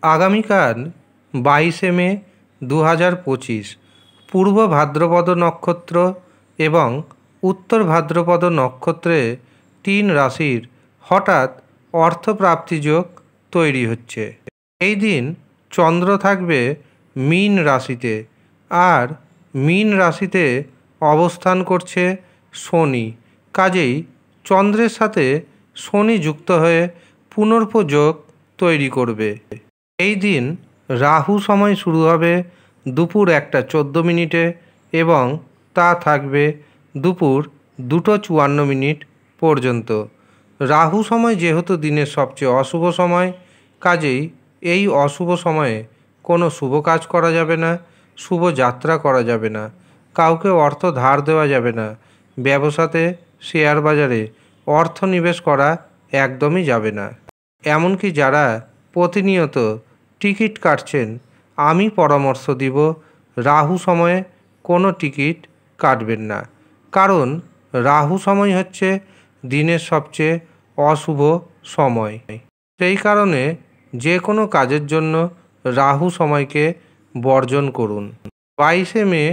আগামীকাল 22শে মে 2025 পূর্ব ভাদ্রপদ নক্ষত্র এবং উত্তর ভাদ্রপদ নক্ষত্রে 3 রাশির হঠাৎ অর্থপ্রাপ্তি যোগ তৈরি হচ্ছে। এই দিন চন্দ্র থাকবে মীন রাশিতে, আর মীন রাশিতে অবস্থান করছে শনি। কাজেই চন্দ্রের সাথে শনি যুক্ত হয়ে পুনর্প যোগ তৈরি করবে। এই দিন রাহু সময় শুরু হবে দুপুর 1টা 14 মিনিটে এবং তা থাকবে দুপুর 2টো 54 মিনিট পর্যন্ত। রাহু সময় যেহেতু দিনের সবচেয়ে অশুভ সময়, কাজেই এই অশুভ সময়ে কোনো শুভ কাজ করা যাবে না, শুভ যাত্রা করা যাবে না, কাউকে অর্থ ধার দেওয়া যাবে না, ব্যবসাতে শেয়ার বাজারে অর্থ নিবেশ করা একদমই যাবে না। এমনকি যারা প্রতিনিয়ত টিকিট কাটছেন, আমি পরামর্শ দিব রাহু সময়ে কোনো টিকিট কাটবেন না, কারণ রাহু সময় হচ্ছে দিনের সবচেয়ে অশুভ সময়। সেই কারণে যে কোনো কাজের জন্য রাহু সময়কে বর্জন করুন। 22শে মে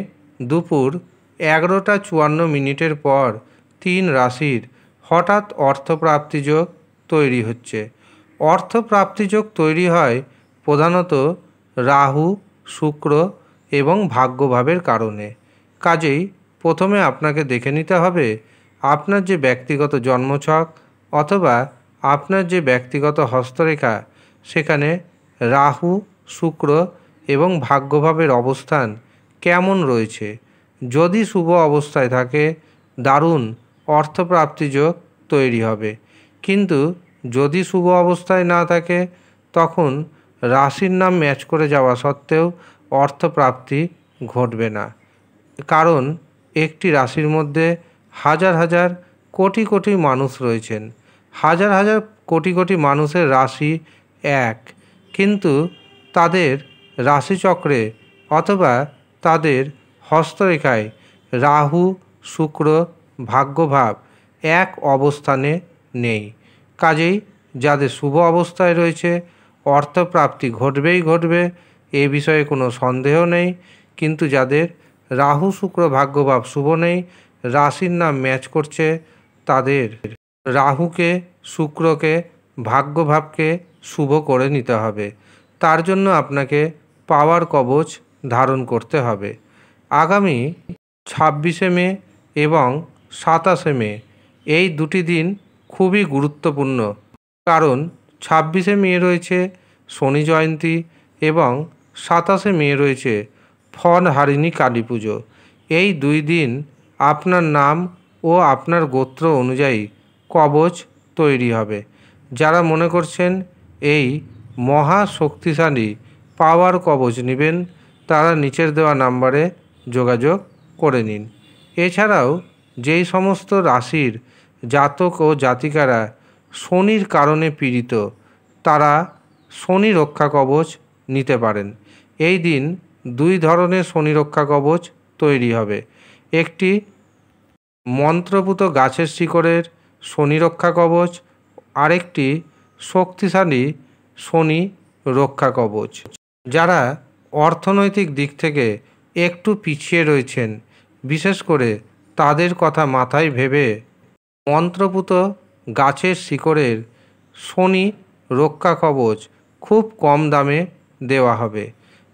দুপুর 11টা 54 মিনিটের পর 3 রাশির হঠাৎ অর্থপ্রাপ্তি যোগ তৈরি হচ্ছে। অর্থপ্রাপ্তি যোগ তৈরি হয় প্রধানত রাহু, শুক্র এবং ভাগ্যভাবের কারণে। কাজেই প্রথমে আপনাকে দেখে নিতে হবে আপনার যে ব্যক্তিগত জন্মছক অথবা আপনার যে ব্যক্তিগত হস্তরেখা, সেখানে রাহু, শুক্র এবং ভাগ্যভাবের অবস্থান কেমন রয়েছে। যদি শুভ অবস্থায় থাকে, দারুণ অর্থপ্রাপ্তি যোগ তৈরি হবে। কিন্তু যদি শুভ অবস্থায় না থাকে, তখন রাশির নাম ম্যাচ করে যাওয়া সত্ত্বেও অর্থপ্রাপ্তি ঘটবে না। কারণ একটি রাশির মধ্যে হাজার হাজার কোটি কোটি মানুষ রয়েছেন। হাজার হাজার কোটি কোটি মানুষের রাশি এক, কিন্তু তাদের রাশিচক্রে অথবা তাদের হস্তরেখায় রাহু, শুক্র, ভাগ্যভাব এক অবস্থানে নেই। কাজেই যাদের শুভ অবস্থায় রয়েছে অর্থপ্রাপ্তি ঘটবেই ঘটবে, এ বিষয়ে কোনো সন্দেহ নেই। কিন্তু যাদের রাহু, শুক্র, ভাগ্যভাব শুভ নেই, রাশির নাম ম্যাচ করছে, তাদের রাহুকে, শুক্রকে, ভাগ্যভাবকে শুভ করে নিতে হবে। তার জন্য আপনাকে পাওয়ার কবচ ধারণ করতে হবে। আগামী 26শে মে এবং 27শে মে এই দুটি দিন খুবই গুরুত্বপূর্ণ, কারণ 26শে মে রয়েছে শনি জয়ন্তী এবং 27শে মে রয়েছে ফলহারিণী কালী পুজো। এই দুই দিন আপনার নাম ও আপনার গোত্র অনুযায়ী কবচ তৈরি হবে। যারা মনে করছেন এই মহা শক্তিশালী পাওয়ার কবচ নেবেন, তারা নিচের দেওয়া নাম্বারে যোগাযোগ করে নিন। এছাড়াও যেই সমস্ত রাশির জাতক ও জাতিকারা শনির কারণে পীড়িত, তারা শনি রক্ষা কবচ নিতে পারেন। এই দিন দুই ধরনের শনি রক্ষা কবচ তৈরি হবে। একটি মন্ত্রপুত গাছের শিকড়ের শনি রক্ষা কবচ, আরেকটি শক্তিশালী শনি রক্ষা কবচ। যারা অর্থনৈতিক দিক থেকে একটু পিছিয়ে রয়েছেন, বিশেষ করে তাদের কথা মাথায় ভেবে মন্ত্রপুত গাছের শিকড়ের শনি রক্ষা কবচ খুব কম দামে দেওয়া হবে।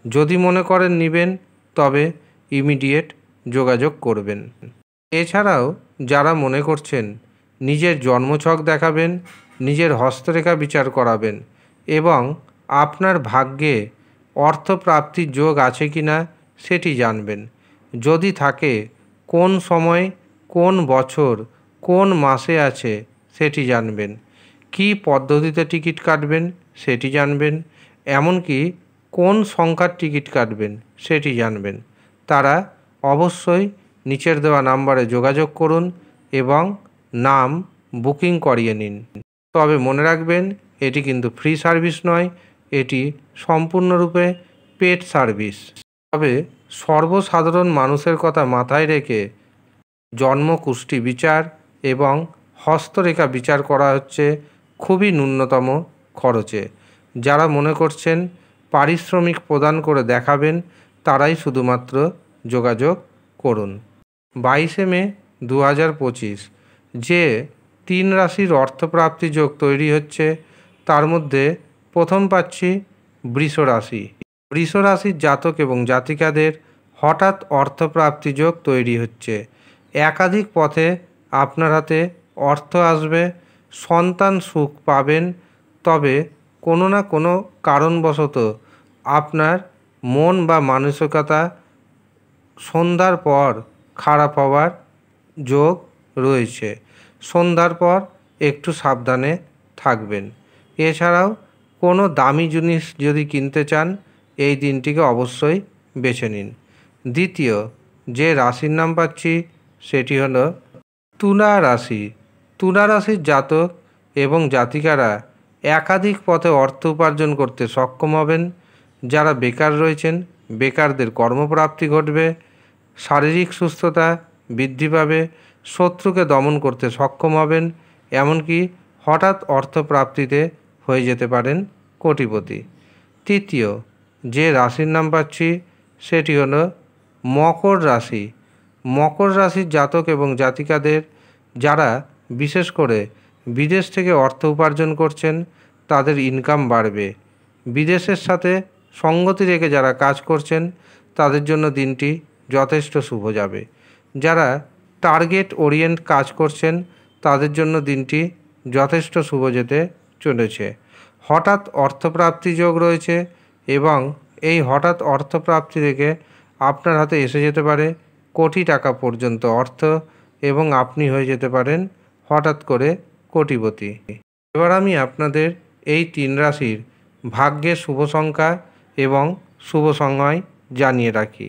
যদি মনে করেন নেবেন, তবে ইমিডিয়েট যোগাযোগ করবেন। এছাড়াও যারা মনে করছেন নিজের জন্মছক দেখাবেন, নিজের হস্তরেখা বিচার করাবেন এবং আপনার ভাগ্যে অর্থপ্রাপ্তির যোগ আছে কি না সেটি জানবেন, যদি থাকে কোন সময়, কোন বছর, কোন মাসে আছে সেটি জানবেন, কি পদ্ধতিতে টিকিট কাটবেন সেটি জানবেন, এমনকি কোন সংখ্যার টিকিট কাটবেন সেটি জানবেন, তারা অবশ্যই নিচের দেওয়া নাম্বারে যোগাযোগ করুন এবং নাম বুকিং করিয়ে নিন। তবে মনে রাখবেন, এটি কিন্তু ফ্রি সার্ভিস নয়, এটি সম্পূর্ণরূপে পেড সার্ভিস। তবে সর্বসাধারণ মানুষের কথা মাথায় রেখে জন্মকুষ্টি বিচার এবং হস্তরেখা বিচার করা হচ্ছে খুবই ন্যূনতম খরচে। যারা মনে করছেন পারিশ্রমিক প্রদান করে দেখাবেন, তারাই শুধুমাত্র যোগাযোগ করুন। 22শে মে 2025 যে 3 রাশির অর্থপ্রাপ্তি যোগ তৈরি হচ্ছে, তার মধ্যে প্রথম পাচ্ছি বৃষ রাশি। বৃষ রাশির জাতক এবং জাতিকাদের হঠাৎ অর্থপ্রাপ্তি যোগ তৈরি হচ্ছে। একাধিক পথে আপনার হাতে অর্থ আসবে, সন্তান সুখ পাবেন। তবে কোনো না কোনো কারণবশত আপনার মন বা মানসিকতা সন্ধ্যার পর খারাপ হওয়ার যোগ রয়েছে। সন্ধ্যার পর একটু সাবধানে থাকবেন। এছাড়াও কোনো দামি জিনিস যদি কিনতে চান, এই দিনটিকে অবশ্যই বেছে নিন। দ্বিতীয় যে রাশির নাম পাচ্ছি সেটি হলো তুলা রাশি। তুলা রাশির জাতক এবং জাতিকারা একাধিক পথে অর্থ উপার্জন করতে সক্ষম হবেন। যারা বেকার রয়েছেন, বেকারদের কর্মপ্রাপ্তি ঘটবে, শারীরিক সুস্থতা বৃদ্ধি পাবে, শত্রুকে দমন করতে সক্ষম হবেন, এমনকি হঠাৎ অর্থপ্রাপ্তিতে হয়ে যেতে পারেন কোটিপতি। তৃতীয় যে রাশির নাম পাচ্ছি সেটি হলো মকর রাশি। মকর রাশির জাতক এবং জাতিকাদের যারা বিশেষ করে বিদেশ থেকে অর্থ উপার্জন করছেন, তাদের ইনকাম বাড়বে। বিদেশের সাথে সঙ্গতি রেখে যারা কাজ করছেন, তাদের জন্য দিনটি যথেষ্ট শুভ যাবে। যারা টার্গেট ওরিয়েন্ট কাজ করছেন, তাদের জন্য দিনটি যথেষ্ট শুভ যেতে চলেছে। হঠাৎ অর্থপ্রাপ্তি যোগ রয়েছে এবং এই হঠাৎ অর্থপ্রাপ্তি থেকে আপনার হাতে এসে যেতে পারে কোটি টাকা পর্যন্ত অর্থ, এবং আপনি হয়ে যেতে পারেন হঠাৎ করে কোটিপতি। এবার আমি আপনাদের এই 3 রাশির ভাগ্যের শুভ সংখ্যা এবং শুভ সময় জানিয়ে রাখি।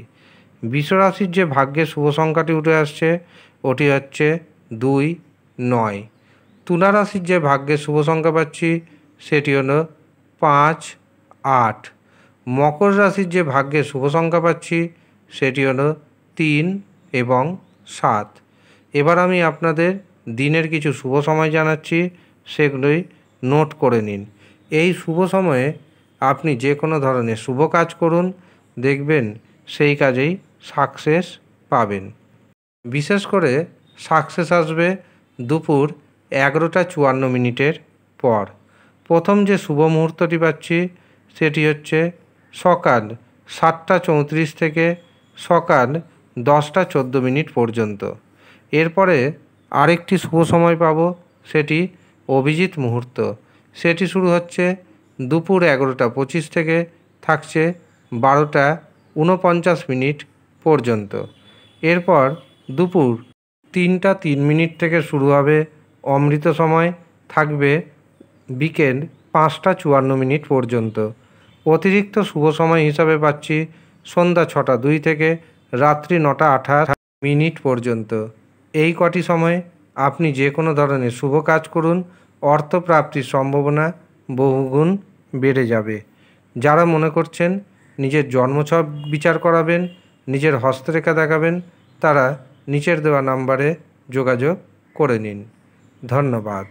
বৃষ রাশির যে ভাগ্যের শুভ সংখ্যাটি উঠে আসছে ওটি হচ্ছে 2, 9। তুলা রাশির যে ভাগ্যের শুভ সংখ্যা পাচ্ছি সেটি হলো 5, 8। মকর রাশির যে ভাগ্যের শুভ সংখ্যা পাচ্ছি সেটি হলো 3 এবং 7। এবার আমি আপনাদের দিনের কিছু শুভ সময় জানাচ্ছি, সেগুলোই নোট করে নিন। এই শুভ সময়ে আপনি যে কোনো ধরনের শুভ কাজ করুন, দেখবেন সেই কাজেই সাকসেস পাবেন। বিশেষ করে সাকসেস আসবে দুপুর 11:54 পর। প্রথম যে শুভ মুহূর্তটি পাচ্ছি সেটি হচ্ছে সকাল 7:34 থেকে সকাল 10:14 পর্যন্ত। এরপরে আরেকটি শুভ সময় পাব, সেটি অভিজিৎ মুহূর্ত। সেটি শুরু হচ্ছে দুপুর 11:25 থেকে থাকছে 12:49 পর্যন্ত। এরপর দুপুর 3:03 থেকে শুরু হবে অমৃত সময়, থাকবে বিকেল 5:54 পর্যন্ত। অতিরিক্ত শুভ সময় হিসাবে পাচ্ছি সন্ধ্যা 6:02 থেকে রাত্রি 9:28 পর্যন্ত। এই কটি সময়ে আপনি যে কোনো ধরনের শুভ কাজ করুন, অর্থপ্রাপ্তির সম্ভাবনা বহুগুণ বেড়ে যাবে। যারা মনে করছেন নিজের জন্মছক বিচার করাবেন, নিজের হস্তরেখা দেখাবেন, তারা নিচের দেওয়া নাম্বারে যোগাযোগ করে নিন। ধন্যবাদ।